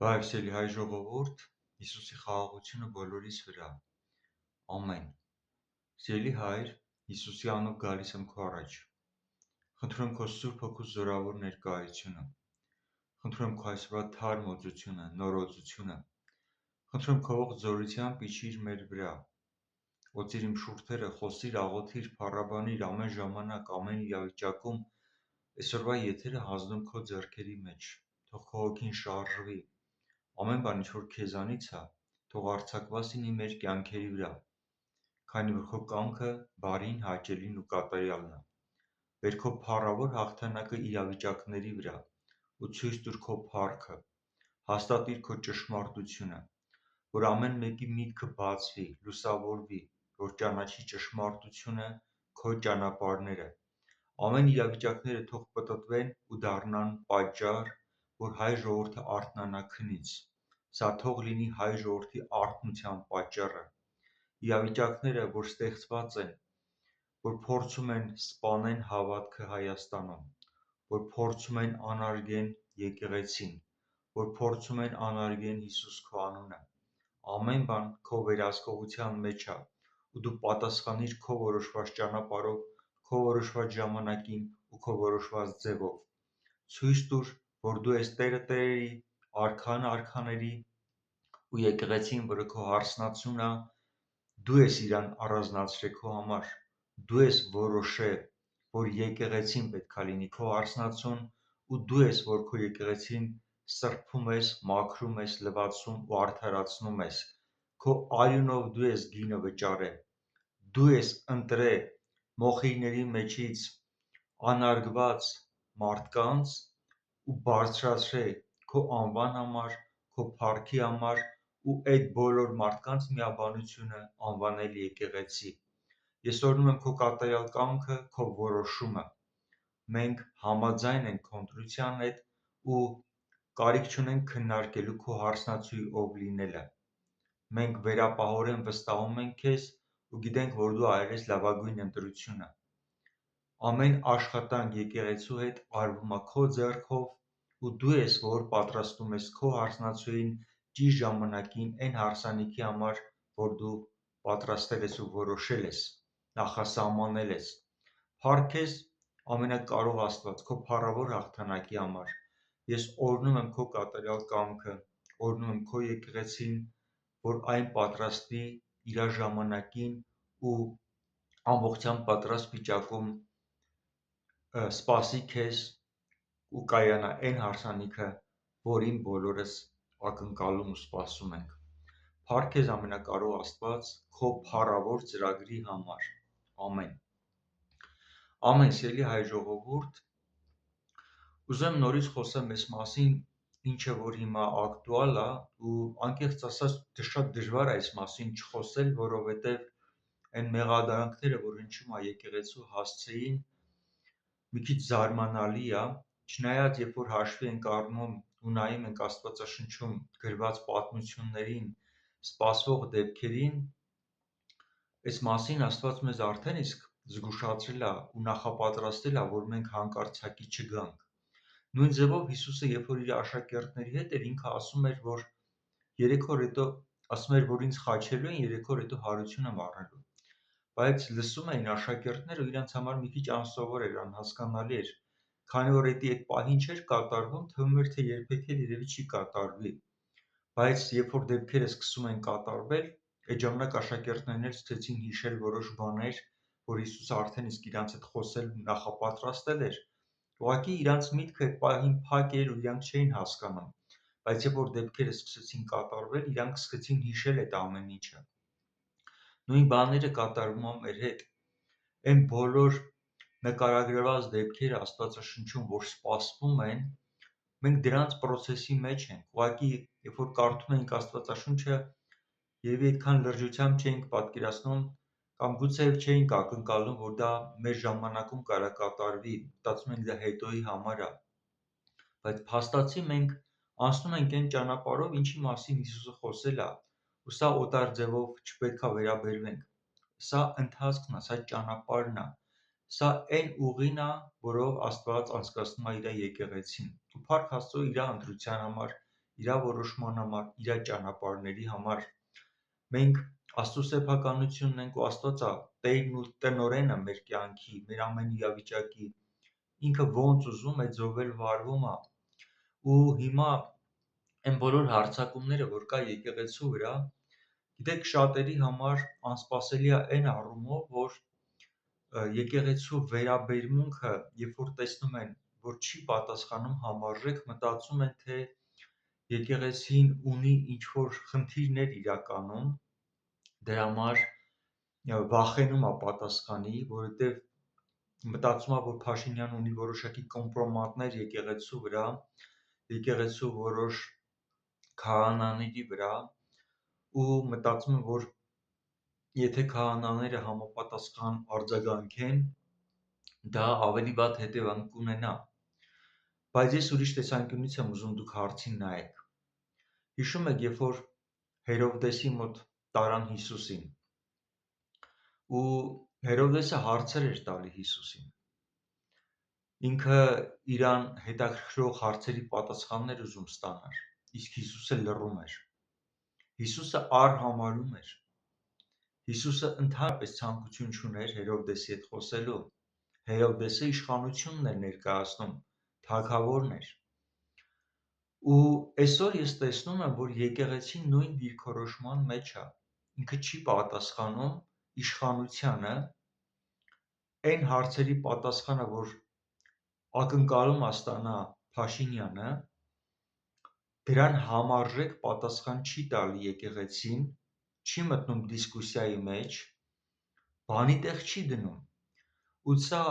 Բարևսելի հայ ժողովուրդ, Հիսուսի խաղաղությունը բոլորիս վրա, ամեն, սիրելի հայր, Հիսուսի անով գալիս եմ քո առաջ, խնդրում եմ քո Սուրբ Հոգու զորավոր ներկայությունը, խնդրում եմ քո այսօրվա թարմ օծությունը, նորօծությունը, խնդրում եմ քո ողջ զորությամբ իջիր մեր վրա, օծիր իմ շուրթերը, խոսիր, աղոթիր, փառաբանիր ամեն ժամանակ, ամեն իրավիճակում, այսօրվա եթերը հանձնում քո ձեռքերի մեջ, թող քո հոգին շարժվի, ամեն բան ինչ որ քեզանից է, թող արձակված լինի մեր կյանքերի վրա, քանի որ քո կամքը բարին, հաճելին ու կատարյալն է։ Բեր քո փառավոր հաղթանակը իրավիճակների վրա ու ցույց տուր քո փառքը, հաստատիր քո ճշմարտությունը, որ ամեն մեկի միտքը բացվի, լուսավորվի, որ ճանաչի ճշմարտությունը, քո ճանապարհները։ Ամեն իրավիճակները թող պտտվեն ու դառնան պատճառ, որ հայ ժողովուրդը արթնանա քնից։ Սա թող լինի հայ ժողովրդի արթնության պատճառը։ Իրավիճակները, որ ստեղծված են, որ փորձում են սպանեն հավատքը Հայաստանում, որ փորձում են անարգեն եկեղեցին, որ փորձում են անարգեն Հիսուս քո անունը, ամեն բան քո վերահսկողության մեջ է, ու դու պատասխանիր քո որոշված ճանապարհով, քո որոշված ժամանակին ու քո որոշված ձևով։ Ցույց տուր, որ դու ես Տերը տերերի, Արքան արքաների ու եկեղեցին, որը քո հարսնացուն է, դու ես իրան առանձնացրել քո համար, դու ես որոշել, որ եկեղեցին պետքա լինի քո հարսնացուն ու դու ես, որ քո եկեղեցին սրբում ես, մաքրում ես, լվացում ու արդարացնում ես, քո արյունով դու ես գինը վճարել, դու ես ընտրել մոխիրների մեջից անարգված մարդկանց ու բարձրացրել քո անվան համար, քո փառքի համար ու այդ բոլոր մարդկանց միաբանությունը անվանել եկեղեցի։ Ես օրհնում եմ քո կատարյալ կամքը, քո որոշումը։ Մենք համաձայն ենք քո ընտրության հետ ու կարիք չունենք քննարկելու քո հարսնացուի ով լինելը։ Մենք վերապահորեն վստահում ենք քեզ ու գիտենք, որ դու արել ես լավագույն ընտրությունը։ Ամեն աշխատանք եկեղեցու հետ արվում է քո ձեռքով ու դու ես, որ պատրաստում ես քո հարսնացուին ճիշտ ժամանակին այն հարսանիքի համար, որ դու պատրաստել ես ու որոշել ես, նախասահմանել ես։ Փառք քեզ ամենակարող Աստված քո փառավոր հաղթանակի համար։ Ես օրհնում եմ քո կատարյալ կամքը, օրհնում եմ քո եկեղեցին, որ այն պատրաստի իր ժամանակին ու ամբողջությամբ պատրաստ վիճակում սպասի քեզ ու կայանա այն հարսանիքը, որին բոլորս ակնկալում ու սպասում ենք։ Փառք քեզ ամենակարող Աստված քո փառավոր ծրագրի համար։ Ամեն։ Ամեն, սիրելի հայ ժողովուրդ, ուզում եմ նորից խոսեմ այս մասին, ինչը որ հիմա ակտուալ է ու անկեղծ ասած շատ դժվար է այս մասին չխոսել, որովհետև այն մեղադրանքները, որ հնչում է եկեղեցու հասցեին, մի քիչ զարմանալի է, չնայած երբ որ հաշվի ենք առնում ու նայում ենք Աստվածաշնչում գրված պատմություններին, սպասվող դեպքերին, այս մասին Աստված մեզ արդեն իսկ զգուշացրել է ու նախապատրաստել է, որ մենք հանկարծակի չգանք։ Նույն ձևով Հիսուսը, երբ որ իր աշակերտների հետ էր, ինքը ասում էր, որ 3 օր հետո ասում էր, որ ինձ խաչելու են, 3 օր հետո հարություն եմ առնելու։ Բայց լսում էին աշակերտները ու իրանց համար մի քիչ անսովոր էր, անհասկանալի էր, քանի որ այդ պահին չէր կատարվում, թվում էր, թե երբեք էլ երևի չի կատարվի։ Բայց երբ որ դեպքերը սկսում են կատարվել, այդ ժամանակ աշակերտներն էլ սկսեցին հիշել որոշ բաներ, որ Հիսուսը արդեն իսկ իրանց հետ խոսել նախապատրաստել էր։ Ուղղակի իրանց միտքը այդ պահին փակ էր ու իրանք չէին հասկանում, բայց երբ որ դեպքերը սկսեցին կատարվել, իրանք սկսեցին հիշել այդ ամեն ինչը։ Նույն բաները կատարվում է մեր հետ։ Այն բոլոր նկարագրված դեպքերը Աստվածաշնչում, որ սպասվում են, մենք դրանց process-ի մեջ ենք։ Ուղղակի, երբ որ կարդում ենք Աստվածաշունչը, երևի այդքան լրջությամբ չէինք պատկերացնում կամ գուցեև չէինք ակնկալում, որ դա մեր ժամանակում կարա կատարվի, մտածում ենք դա հետոյի համար է։ Բայց փաստացի մենք անցնում ենք այն ճանապարհով, ինչի մասին Հիսուսը խոսել է, ու սա օտար ձևով չպետքա վերաբերվենք։ Սա ընթացքն է, սա ճանապարհն է, սա այն ուղին է, որով Աստված անցկացնում է իր եկեղեցին։ Ու փառք Աստծո իր ընտրության համար, իր որոշման համար, իր ճանապարհների համար։ Մենք Աստծո սեփականությունն ենք ու Աստվածը Տերն ու տնօրենը մեր կյանքի, մեր ամեն իրավիճակի, ինքը ոնց ուզում է ձովել վարվում է։ Ու հիմա այն բոլոր հարձակումները, որ կա եկեղեցու վրա, գիտեք, շատերի համար անսպասելի է այն առումով, որ եկեղեցու վերաբերմունքը, երբ որ տեսնում են, որ չի պատասխանում համարժեք, մտածում են, թե եկեղեցին ունի ինչ-որ խնդիրներ իրականում, դրա համար վախենում է պատասխանի, որովհետև մտածում է, որ Փաշինյանը ունի որոշակի կոմպրոմատներ եկեղեցու վրա, եկեղեցու որոշ քահանաների վրա, ու մտածում է, որ եթե քահանաները համապատասխան արձագանքեն, դա ավելի վատ հետևանք կունենա։ Բայց ես ուրիշ տեսանկյունից եմ ուզում դուք հարցին նայեք։ Հիշում եք, երբ որ Հերովդեսի մոտ տարան Հիսուսին, ու Հերովդեսը հարցեր էր տալի Հիսուսին, ինքը իրան հետաքրքրող հարցերի պատասխաններ ուզում ստանար, իսկ Հիսուսը լռում էր, Հիսուսը արհամարհում էր, Հիսուսը ընդհանրապես ցանկություն չուներ Հերովդեսի հետ խոսելու, Հերովդեսը իշխանությունն էր ներկայացնում, թագավորն էր։ Ու այսօր ես տեսնում եմ, որ եկեղեցին նույն դիրքորոշման մեջ է, ինքը չի պատասխանում իշխանությանը, այն հարցերի պատասխանը, որ ակնկալում է ստանա Փաշինյանը, դրան համարժեք պատասխան չի տալի եկեղեցին, չի մտնում դիսկուսիայի մեջ, բանի տեղ չի դնում, ու սա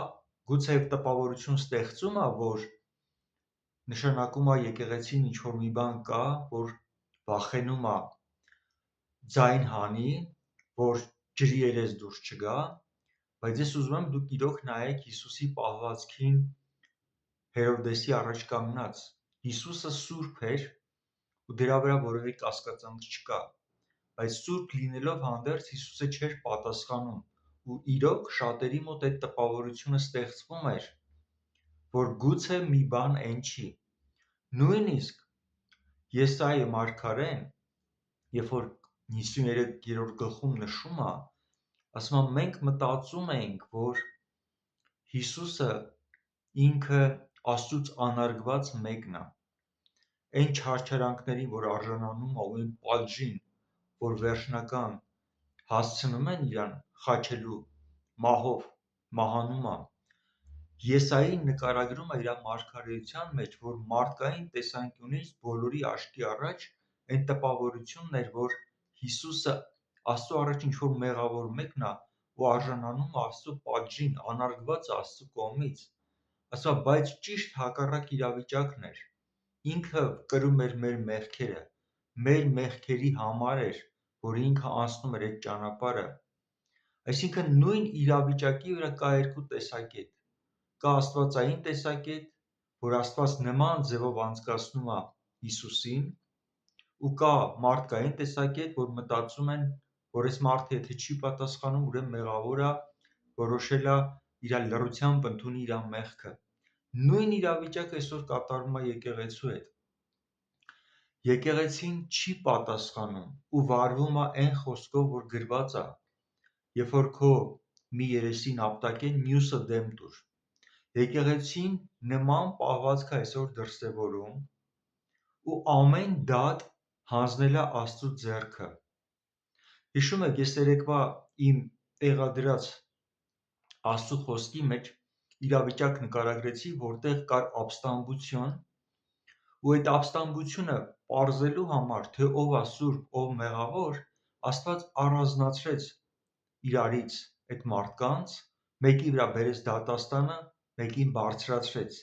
գուցե տպավորություն ստեղծում է, որ նշանակում է եկեղեցին ինչ-որ մի բան կա, որ վախենում է ձայն հանի, որ ջրի երես դուրս չգա, բայց ես ուզում եմ դուք իրոք նայեք Հիսուսի պահվածքին Հերովդեսի առաջ կանգնած, Հիսուսը սուրբ էր ու դրա վրա որևէ կասկածանք չկա, բայց սուրբ լինելով հանդերձ Հիսուսը չէր պատասխանում, ու իրոք շատերի մոտ այդ տպավորությունը ստեղծվում էր, որ գուցե մի բան այն չի։ Նույնիսկ Եսայի մարգարեն, երբ որ 53-րդ գլխում նշում է, ասում է, մենք մտածում ենք, որ Հիսուսը ինքը Աստծուց անարգված մեկն է, այն չարչարանքներին, որ արժանանում է, ու այն պատժին, որ վերջնական հասցնում են իրան խաչելու մահով, մահանում է։ Եսային նկարագրում է իր մարգարեության մեջ, որ մարդկային տեսանկյունից բոլորի աչքի առաջ այն տպավորությունն էր, որ Հիսուսը Աստծո առաջ ինչ-որ մեղավոր մեկն է ու արժանանում է Աստծո պատժին, անարգված Աստծո կողմից, ասա, բայց ճիշտ հակառակ իրավիճակն էր, ինքը կրում էր մեր մեղքերը, մեր մեղքերի համար էր, որ ինքը անցնում էր այդ ճանապարհը, այսինքն նույն իրավիճակի վրա կա երկու տեսակետ, կա աստվածային տեսակետ, որ Աստված նման ձևով անցկացնում է Հիսուսին, ու կա մարդկային տեսակետ, որ մտածում են, որ այս մարդը եթե չի պատասխանում, ուրեմն մեղավոր է, որոշել է իր լռությամբ ընդունի իր մեղքը։ Նույն իրավիճակը այսօր կատարվում է եկեղեցու հետ։ Եկեղեցին չի պատասխանում ու վարվում է այն խոսքով, որ գրված է, երբ որ քո մի երեսին ապտակեն, մյուսը դեմ տուր։ Եկեղեցին նման պահվածք է այսօր դրսևորում ու ամեն դատ հանձնել է Աստծո ձեռքը։ Հիշում եք, ես երեկվա իմ տեղադրած Աստծո խոսքի մեջ իրավիճակ նկարագրեցի, որտեղ կար ապստամբություն, ու այդ ապստամբությունը պարզելու համար, թե ով է սուրբ, ով մեղավոր, Աստված առանձնացրեց իրարից այդ մարդկանց, մեկի վրա բերեց դատաստանը, մեկին բարձրացրեց։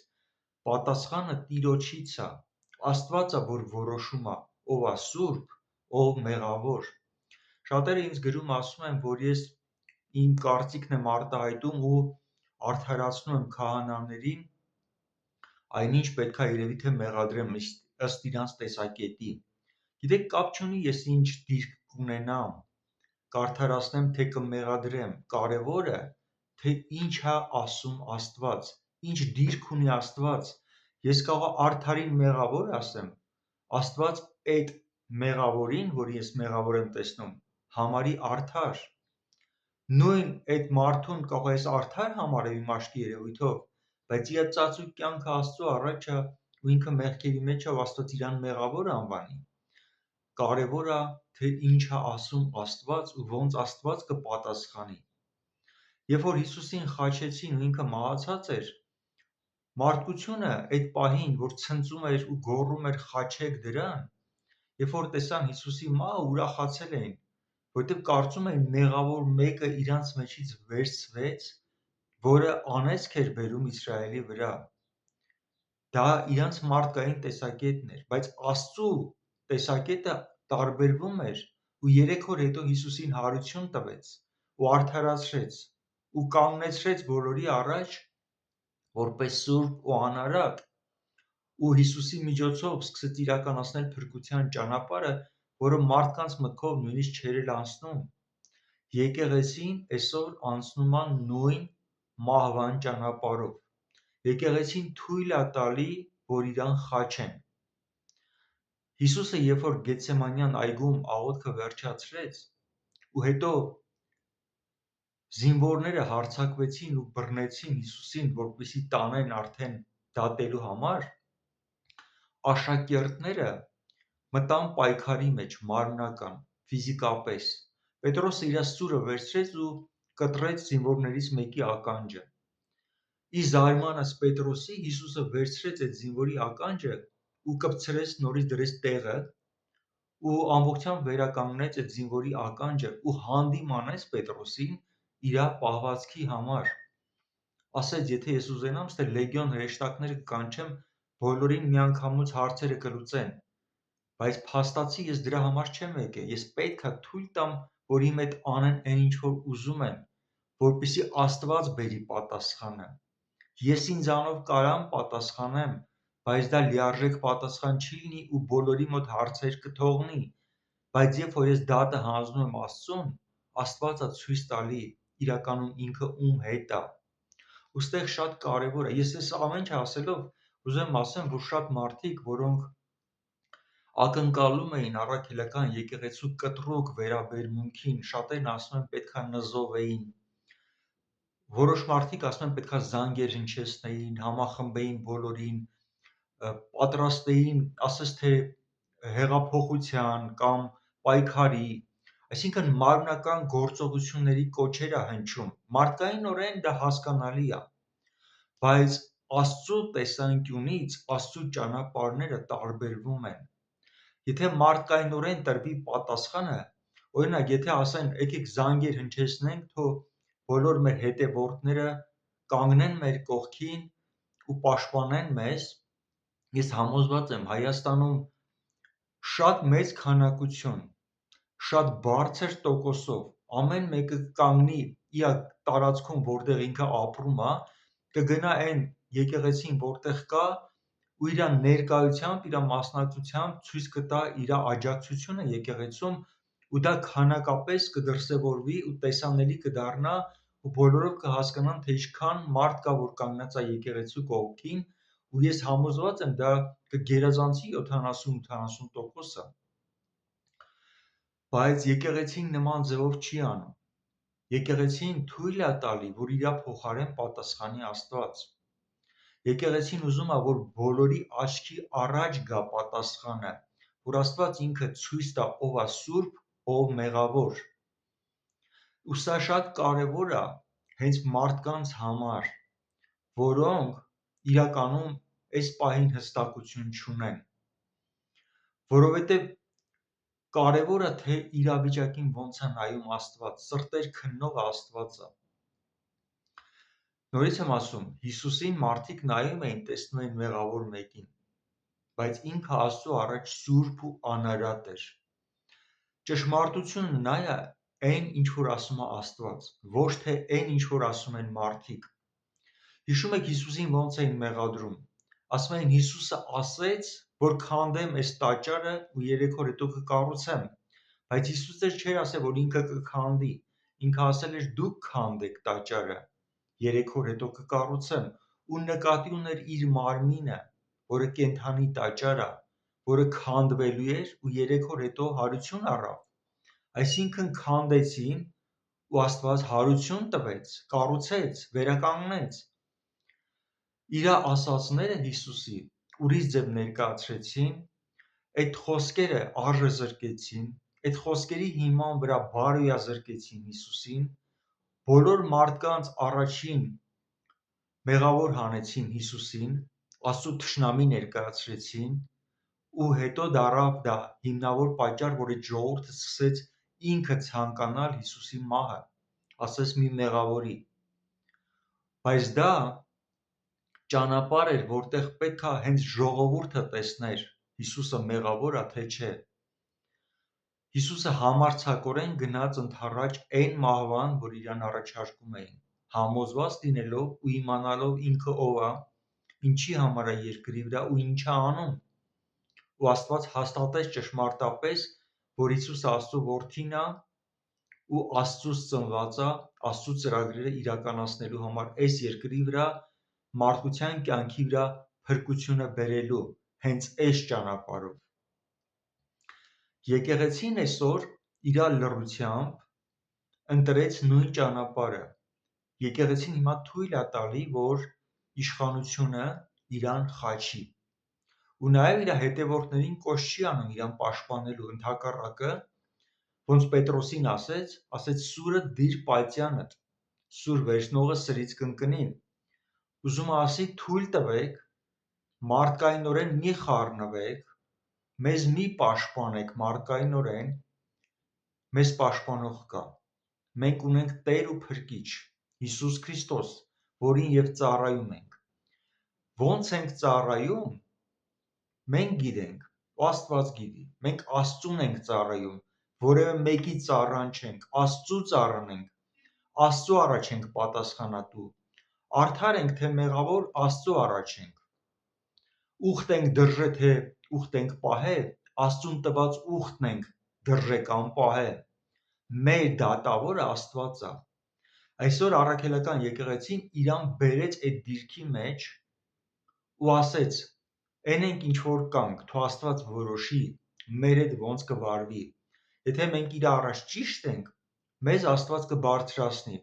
Պատասխանը Տիրոջից է, Աստված է, որ որոշում է, ով է սուրբ, ով մեղավոր։ Շատերը ինձ գրում ասում են, որ ես իմ կարծիքն եմ արտահայտում ու արդարացնում եմ քահանաներին, այնինչ պետք է երևի թե մեղադրեմ ըստ իրանց տեսակետի։ Գիտեք, կապ չունի ես ինչ դիրք կունենամ, կարդարացնեմ, թե կմեղադրեմ, կարևորը, թե ինչ է ասում Աստված, ինչ դիրք ունի Աստված։ Ես կարող եմ արդարին մեղավոր ասեմ, Աստված այդ մեղավորին, որի ես մեղավոր եմ տեսնում, համարի արդար։ Նույն այդ մարդուն կարող ես արդար համարել իմաստի երևույթով, բայց իր ծածուկ կյանքը Աստծո առաջ է ու ինքը մեղքերի մեջ է ու Աստված իրան մեղավոր անվանի։ Կարևորը թե ինչ է ասում Աստված ու ոնց Աստված կպատասխանի։ Երբ որ Հիսուսին խաչեցին ու ինքը մահացած էր, մարդկությունը այդ պահին, որ ցնծում էր ու գոռում էր խաչեք դրան, երբ որ տեսան Հիսուսի մահը, ուրախացել էին, որտեղ կարծում էին մեղավոր մեկը իրանց մեջից վերցվեց, որը անեծք էր բերում Իսրայելի վրա։ Դա իրանց մարդկային տեսակետն էր, բայց Աստծու տեսակետը տարբերվում էր ու 3 օր հետո Հիսուսին հարություն տվեց ու արդարացրեց ու կանգնեցրեց բոլորի առաջ որպես սուրբ ու անարատ ու Հիսուսի միջոցով սկսեց իրականացնել փրկության ճանապարհը, որը մարդկանց մտքով նույնիսկ չէր էլ անցնում։ Եկեղեցին այսօր անցնում է նույն մահվան ճանապարհով։ Եկեղեցին թույլ է տալի, որ իրան խաչեն։ Հիսուսը երբ որ Գեթսեմանյան այգում աղոթքը վերջացրեց ու հետո զինվորները հարձակվեցին ու բռնեցին Հիսուսին, որպեսզի տանեն արդեն դատելու համար, աշակերտները մտան պայքարի մեջ մարմնական, ֆիզիկապես։ Պետրոսը իր սուրը վերցրեց ու կտրեց զինվորներից մեկի ականջը։ Ի զարմանս Պետրոսի Հիսուսը վերցրեց այդ զինվորի ականջը ու կպցրեց նորից դրեց տեղը ու ամբողջությամբ վերականգնեց այդ զինվորի ականջը ու հանդիմանեց Պետրոսին իր պահվածքի համար։ Ասեց, եթե ես ուզենամ, թե լեգիոն հրեշտակները կանչեմ, բոլորին միանգամից հարցերը կլուծեն, բայց փաստացի ես դրա համար չեմ եկել, ես պետք է թույլ տամ, որ իմ հետ անեն այն ինչ որ ուզում են, որպեսզի Աստված բերի պատասխանը։ Ես ինձանով կարամ պատասխանեմ, բայց դա լիարժեք պատասխան չի լինի ու բոլորի մոտ հարցեր կթողնի, բայց երբ որ ես դատը հանձնում եմ Աստծուն, Աստվածը ցույց տալի իրականում ինքը ում հետ է։ Ոստեղ շատ կարևոր է։ Ես այս ամեն ինչ ասելով ուզում եմ ասեմ, որ շատ մարդիկ, որոնք ակնկալում էին առաքելական եկեղեցու կտրուկ վերաբերմունքին, շատերն ասում են պետքա նզովեին, որոշ մարդիկ ասում են պետքա զանգեր հնչեցնեին, համախմբեին բոլորին, պատրաստեին, ասես թե հեղափոխության կամ պայքարի, այսինքն մարմնական գործողությունների կոչեր է հնչում։ Մարդկայինորեն դա հասկանալի է, բայց Աստծո տեսանկյունից Աստծո ճանապարհները տարբերվում են։ Եթե մարդկայինորեն տրվի պատասխանը, օրինակ, եթե ասեն, եկեք զանգեր հնչեցնենք, թող բոլոր մեր հետևորդները կանգնեն մեր կողքին ու պաշտպանեն մեզ, ես համոզված եմ, Հայաստանում շատ մեծ քանակություն, շատ բարձր տոկոսով ամեն մեկը կկանգնի իր տարածքում, որտեղ ինքը ապրում է, կգնա այն եկեղեցին, որտեղ կա ու իր ներկայությամբ, իր մասնակցությամբ ցույց կտա իր աջակցությունը եկեղեցում ու դա քանակապես կդրսևորվի ու տեսանելի կդառնա ու բոլորով կհասկանան, թե ինչքան մարդ կա, որ կանգնած է եկեղեցու կողքին ու ես համոզված եմ, դա կգերազանցի 70-80%-ը։ Բայց եկեղեցին նման ձևով չի անում։ Եկեղեցին թույլ է տալի, որ իր փոխարեն պատասխանի Աստված։ Եկեղեցին ուզում է, որ բոլորի աչքի առաջ գա պատասխանը, որ Աստված ինքը ցույց տա ով է սուրբ, ով մեղավոր։ Ու սա շատ կարևոր է հենց մարդկանց համար, որոնք իրականում այս պահին հստակություն չունեն, որովհետև կարևոր է, թե իրավիճակին ոնց է նայում Աստված, սրտեր քննող Աստված է։ Նորից եմ ասում, Հիսուսին մարդիկ նայում էին, տեսնում էին մեղավոր մեկին, բայց ինքը Աստծո առաջ սուրբ ու անարատ էր։ Ճշմարտությունը նա է այն, ինչ որ ասում է Աստված, ոչ թե այն, ինչ որ ասում են մարդիկ։ Հիշում եք Հիսուսին ոնց էին մեղադրում։ Ասում էին Հիսուսը ասեց, որ քանդեմ այս տաճարը ու 3 օր հետո կկառուցեմ, բայց Հիսուսը չէր ասել, որ ինքը կքանդի, ինքը ասել էր դուք քանդեք տաճարը, 3 օր հետո կկառուցեմ ու նկատի ուներ իր մարմինը, որը կենդանի տաճար է, որը քանդվելու էր ու 3 օր հետո հարություն առավ։ Այսինքն քանդեցին ու Աստված հարություն տվեց, կառուցեց, վերականգնեց։ Իր ասածները Հիսուսի ուրիշ ձև ներկայացրեցին, այդ խոսքերը արժե զրկեցին, այդ խոսքերի հիման վրա բարոյազրկեցին Հիսուսին, բոլոր մարդկանց առաջին մեղավոր հանեցին Հիսուսին, Աստծո թշնամի ներկայացրեցին ու հետո դարավ դա հիմնավոր պատճառ, որ այդ ժողովուրդը սկսեց ինքը ցանկանալ Հիսուսի մահը, ասես մի մեղավորի։ Բայց դա ճանապարհ էր, որտեղ պետք է հենց ժողովուրդը տեսներ Հիսուսը մեղավոր է, թե չէ։ Հիսուսը համարձակորեն գնաց ընդառաջ այն մահվան, որ իրան առաջարկում էին, համոզված լինելով ու իմանալով ինքը ով է, ինչի համար է երկրի վրա ու ինչ է անում։ Ու Աստված հաստատեց ճշմարտապես, որ Հիսուսը Աստծո որդին է ու Աստծուց ծնված է, Աստծո ծրագրերը իրականացնելու համար այս երկրի վրա մարդկության կյանքի վրա փրկությունը բերելու հենց այս ճանապարհով։ Եկեղեցին այսօր իր լռությամբ ընտրեց նույն ճանապարհը։ Եկեղեցին հիմա թույլ է տալի, որ իշխանությունը իրան խաչի։ Ու նաև իր հետևորդներին կոչ չի անում իրան պաշտպանելու, ընդհակառակը, ոնց Պետրոսին ասեց սուրը դիր պայծյանդ, սուր վերցնողը սրից կընկնի։ Ուզում է ասի թույլ տվեք, մարդկայնորեն մի խառնվեք, մեզ մի պաշտպանեք մարդկայնորեն, մեզ պաշտպանող կա։ Մենք ունենք Տեր ու Փրկիչ Հիսուս Քրիստոս, որին եւ ծառայում ենք։ Ոնց ենք ծառայում, մենք գիտենք, Աստված գիտի։ Մենք Աստծուն ենք ծառայում, որևէ մեկի ծառան չենք, Աստծու ծառան ենք, Աստծու առաջ ենք պատասխանատու։ Արդար ենք թե մեղավոր, Աստծու առաջ ենք։ Ուխտ ենք դրժե թե ուխտ ենք պահե, Աստծուն տված ուխտն ենք դրժե կամ պահե։ Մեր դատավորը Աստված է։ Այսօր առաքելական եկեղեցին իրան բերեց այդ դիրքի մեջ ու ասեց. «Էն ենք ինչ որ կանք, թող Աստված որոշի մեր հետ ոնց կվարվի։ Եթե մենք իր առաջ ճիշտ ենք, մեզ Աստված կբարձրացնի։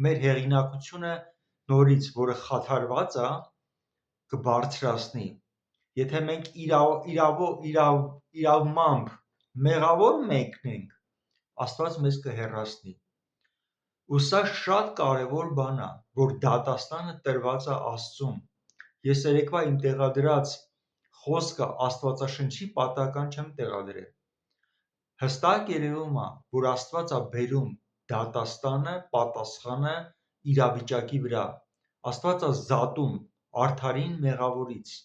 Մեր հեղինակությունը նորից, որը խաթարված է, կբարձրացնի։ Եթե մենք իրավմամբ մեղավոր մեկն ենք, Աստված մեզ կհեռացնի»։ Ու սա շատ կարևոր բան է, որ դատաստանը տրված է Աստծուն։ Ես երեկվա իմ տեղադրած խոսքը Աստվածաշնչի պատահական չեմ տեղադրել։ Հստակ երևում է, որ Աստված է բերում դատաստանը, պատասխանը իրավիճակի վրա։ Աստված է զատում արդարին մեղավորից։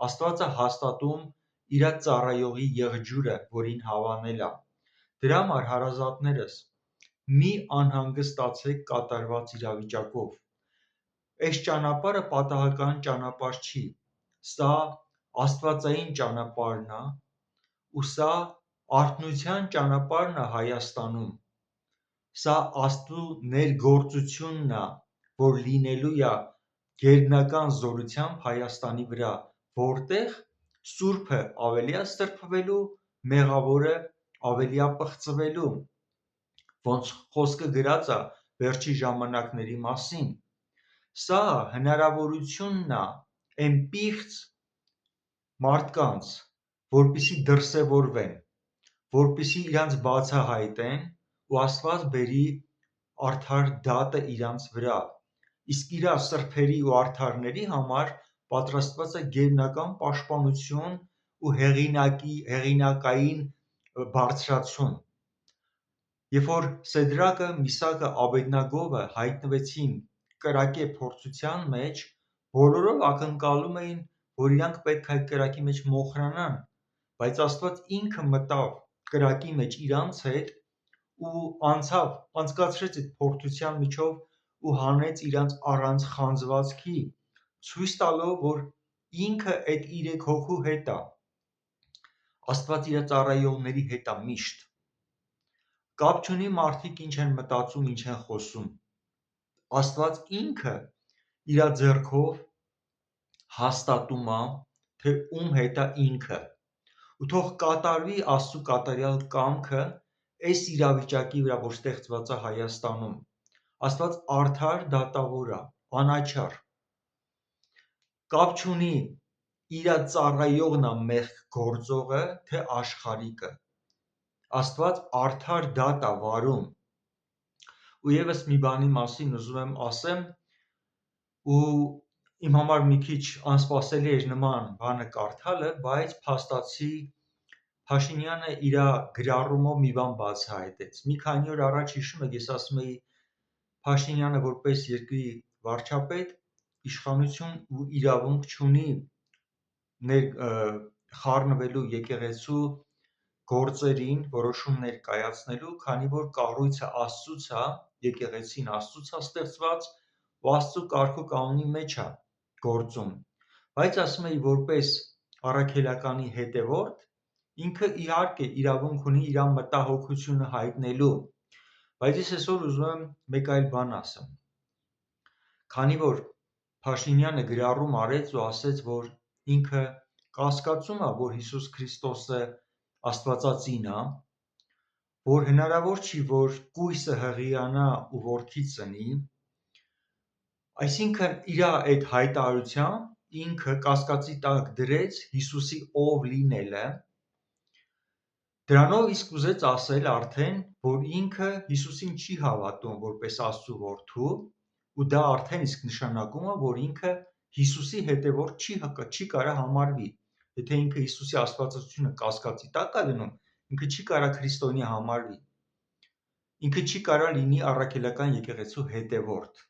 Աստված է հաստատում իր ծառայողի եղջյուրը, որին հավանել է։ Դրա համար հարազատներս, մի անհանգստացեք կատարված իրավիճակով։ Այս ճանապարհը պատահական ճանապարհ չի, սա աստվածային ճանապարհն է ու սա արթնության ճանապարհն է Հայաստանում։ Սա Աստծո ներգործությունն է, որ լինելու է գերբնական զորությամբ Հայաստանի վրա, որտեղ սուրբը ավելի է սրբվելու, մեղավորը ավելի է պղծվելու, ոնց խոսքը գրած է վերջի ժամանակների մասին։ Սա հնարավորությունն է այն պիղծ մարդկանց, որպեսզի դրսևորվեն, որպեսզի իրանց բացահայտեն ու Աստված բերի արդար դատը իրանց վրա։ Իսկ իր սրբերի ու արդարների համար պատրաստված է գերբնական պաշտպանություն ու հեղինակային բարձրացում։ Երբ որ Սեդրակը, Միսակը, Աբեդնագովը հայտնվեցին կրակե փորձության մեջ, բոլորով ակնկալում էին, որ իրանք պետք է այդ կրակի մեջ մոխրանան, բայց Աստված ինքը մտավ կրակի մեջ իրանց հետ ու անցկացրեց այդ փորձության միջով ու հանեց իրանց առանց խանձվածքի, ցույց տալով, որ ինքը այդ 3 հոգու հետ է։ Աստված իր ծառայողների հետ է միշտ։ Կապ չունի մարդիկ ինչ են մտածում, ինչ են խոսում։ Աստված ինքը իր ձեռքով հաստատում է, թե ում հետ է ինքը։ ու թող կատարվի Աստծո կատարյալ կամքը այս իրավիճակի վրա, որ ստեղծված է Հայաստանում։ Աստված արդար դատավոր է, անաչառ, կապ չունի իր ծառայողն է մեղք գործողը, թե աշխարհիկը։ Աստված արդար դատ է վարում։ Ու եւս մի բանի մասին ուզում եմ ասեմ, ու իմ համար մի քիչ անսպասելի էր նման բանը կարդալը, բայց փաստացի Փաշինյանը իր գրառումով մի բան բացահայտեց։ Մի քանի օր առաջ հիշում եք, ես ասում էի Փաշինյանը որպես երկրի վարչապետ իշխանություն ու իրավունք չունի խառնվելու եկեղեցու գործերին, որոշումներ կայացնելու, քանի որ կառույցը Աստծուց է, եկեղեցին Աստծուց է ստեղծված ու Աստծո կարգ ու կանոնի մեջ է գործում։ Բայց ասում էի, որպես առաքելականի հետևորդ, ինքը իհարկե իրավունք ունի իր մտահոգությունը հայտնելու, բայց ես այսօր ուզում եմ մեկ այլ բան ասեմ։ Քանի որ Փաշինյանը գրառում արեց ու ասեց, որ ինքը կասկածում է, որ Հիսուս Քրիստոսը Աստվածածին է, որ հնարավոր չի, որ կույսը հղիանա ու որդի ծնի, այսինքն իր այդ հայտարարությամբ ինքը կասկածի տակ դրեց Հիսուսի ով լինելը, դրանով իսկ ուզեց ասել արդեն, որ ինքը Հիսուսին չի հավատում որպես Աստծո որդու, ու դա արդեն իսկ նշանակում է, որ ինքը Հիսուսի հետևորդ չի կարա համարվի։ Եթե ինքը Հիսուսի աստվածությունը կասկածի տակ է դնում, ինքը չի կարա քրիստոնյա համարվի, ինքը չի կարա լինի առաքելական եկեղեցու հետևորդ։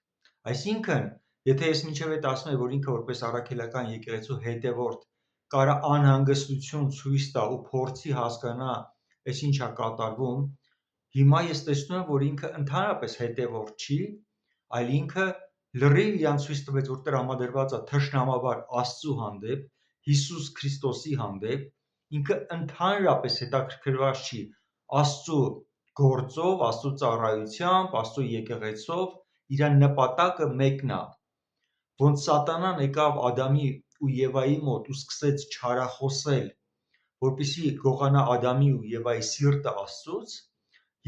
Այսինքն, եթե ես մինչև այդ ասում եմ, որ ինքը որպես առաքելական եկեղեցու հետևորդ կարա անհանգստություն ցույց տա ու փորձի հասկանա, այս ինչ է կատարվում, հիմա ես տեսնում եմ, որ ինքը ընդհանրապես հետևորդ չի, այլ ինքը լրիվ իրան ցույց տվեց, որ տրամադրված է թշնամաբար Աստծո հանդեպ, Հիսուս Քրիստոսի հանդեպ, ինքը ընդհանրապես հետաքրքրված չի Աստծո գործով, Աստծո ծառայությամբ, Աստծո եկեղեցով, իր նպատակը մեկն է։ Ոնց սատանան եկավ Ադամի ու Եվայի մոտ ու սկսեց չարախոսել, որպեսզի գողանա Ադամի ու Եվայի սիրտը Աստծուց,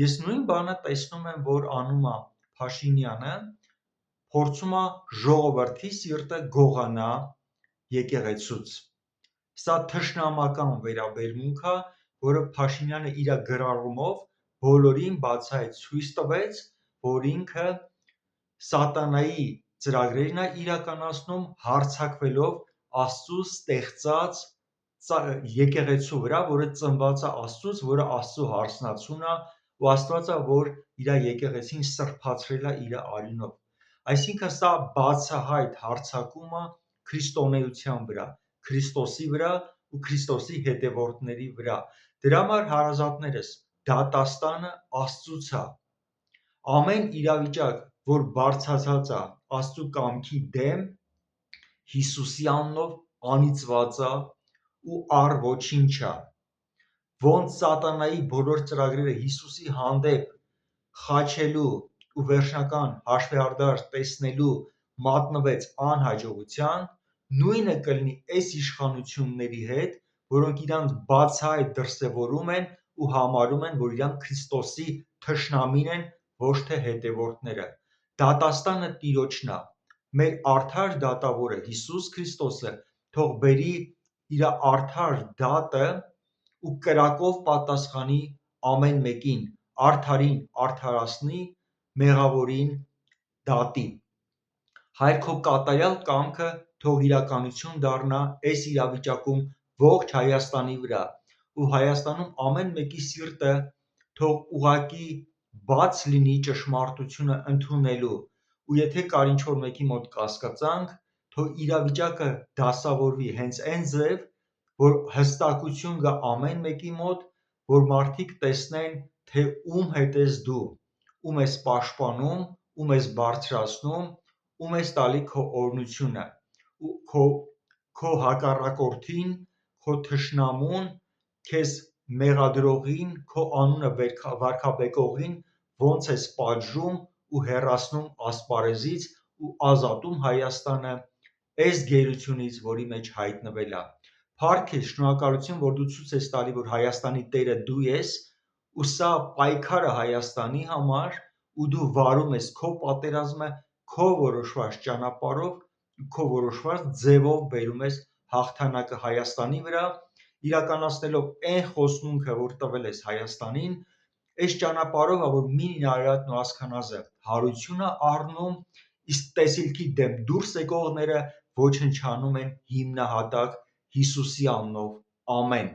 ես նույն բանը տեսնում եմ, որ անում է Փաշինյանը, փորձում է ժողովրդի սիրտը գողանա եկեղեցուց։ Սա թշնամական վերաբերմունք է, որը Փաշինյանը իր գրառումով բոլորին բացահայտ ցույց տվեց, որ ինքը սատանայի ծրագրերն է իրականացնում հարձակվելով Աստծո ստեղծած եկեղեցու վրա, որը ծնված է Աստծուց, որը Աստծո հարսնացուն է, ու Աստված է, որ իր եկեղեցին սրբացրել է իր արյունով։ Այսինքն սա բացահայտ հարձակում է քրիստոնեության վրա, Քրիստոսի վրա ու Քրիստոսի հետևորդների վրա։ Դրա համար հարազատներս, դատաստանը Աստծուց է։ Ամեն իրավիճակ, որ բարձրացած է Աստծո կամքի դեմ, Հիսուսի անունով անիծված է ու առ ոչինչ է։ Ոնց սատանայի բոլոր ծրագրերը Հիսուսի հանդեպ խաչելու ու վերջնական հաշվեհարդար տեսնելու մատնվեց անհաջողության, նույնը կլինի այս իշխանությունների հետ, որոնք իրանք բացահայտ դրսևորում են ու համարում են, որ իրանք Քրիստոսի թշնամին են, ոչ թե հետևորդները։ Դատաստանը Տիրոջն է։ Մեր արդար դատավորը Հիսուս Քրիստոսը թող բերի իր արդար դատը ու կրակով պատասխանի ամեն մեկին, արդարին արդարացնի, մեղավորին դատի։ Հայր քո կատարյալ կամքը թող իրականություն դառնա այս իրավիճակում ողջ Հայաստանի վրա, ու Հայաստանում ամեն մեկի սիրտը թող ուղղակի բաց լինի ճշմարտությունը ընդունելու, ու եթե կար ինչ-որ մեկի մոտ կասկածանք, թող իրավիճակը դասավորվի հենց այն ձև, որ հստակություն գա ամեն մեկի մոտ, որ մարդիկ տեսնեն, թե ում հետ ես դու, ում ես պաշտպանում, ում ես բարձրացնում, ում ես տալի քո օրհնությունը, ու քո հակառակորդին, քո թշնամուն, քեզ մեղադրողին, քո անունը վարքաբեկողին ոնց ես պատժում ու հեռացնում ասպարեզից ու ազատում Հայաստանը այս գերությունից, որի մեջ հայտնվել է։ Փառք քեզ, շնորհակալություն, որ դու ցույց ես տալի, որ Հայաստանի Տերը դու ես, ու սա պայքարը Հայաստանի համար, ու դու վարում ես քո պատերազմը, քո որոշված ճանապարհով, քո որոշված ձևով բերում ես հաղթանակը Հայաստանի վրա, իրականացնելով այն խոստմունքը, որ տվել ես Հայաստանին, այս ճանապարհով, որ մինին արարատն ու ասքանազը հարություն է առնում, իսկ տեսիլքի դեմ դուրս եկողները ոչնչանում են հիմնահատակ Հիսուսի անունով, ամեն։